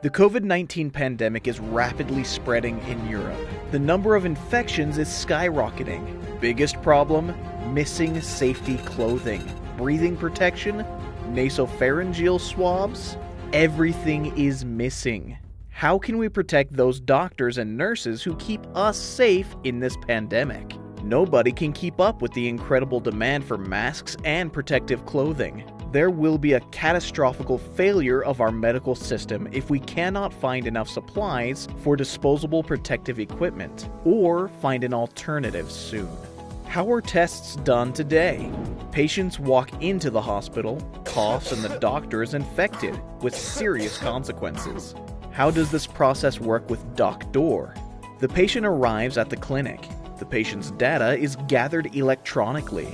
The COVID-19 pandemic is rapidly spreading in Europe. The number of infections is skyrocketing. Biggest problem? Missing safety clothing. Breathing protection? Nasopharyngeal swabs? Everything is missing. How can we protect those doctors and nurses who keep us safe in this pandemic? Nobody can keep up with the incredible demand for masks and protective clothing. There will be a catastrophic failure of our medical system if we cannot find enough supplies for disposable protective equipment, or find an alternative soon. How are tests done today? Patients walk into the hospital, coughs, and the doctor is infected, with serious consequences. How does this process work with Doctor? The patient arrives at the clinic. The patient's data is gathered electronically.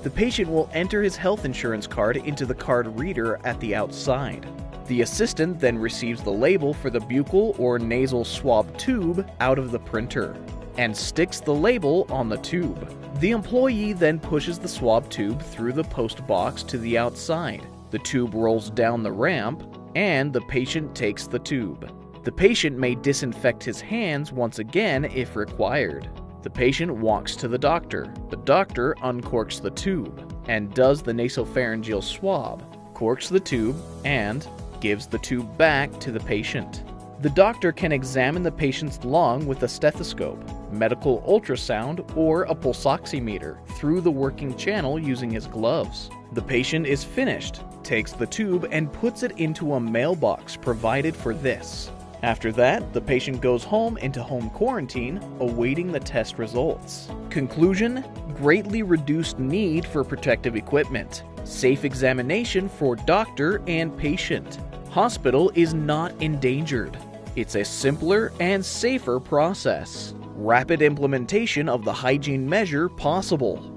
The patient will enter his health insurance card into the card reader at the outside. The assistant then receives the label for the buccal or nasal swab tube out of the printer and sticks the label on the tube. The employee then pushes the swab tube through the post box to the outside. The tube rolls down the ramp, and the patient takes the tube. The patient may disinfect his hands once again if required. The patient walks to the doctor. The doctor uncorks the tube and does the nasopharyngeal swab, corks the tube, and gives the tube back to the patient. The doctor can examine the patient's lung with a stethoscope, medical ultrasound, or a pulse oximeter through the working channel using his gloves. The patient is finished, takes the tube, and puts it into a mailbox provided for this. After that, the patient goes home into home quarantine, awaiting the test results. Conclusion: greatly reduced need for protective equipment. Safe examination for doctor and patient. Hospital is not endangered. It's a simpler and safer process. Rapid implementation of the hygiene measure possible.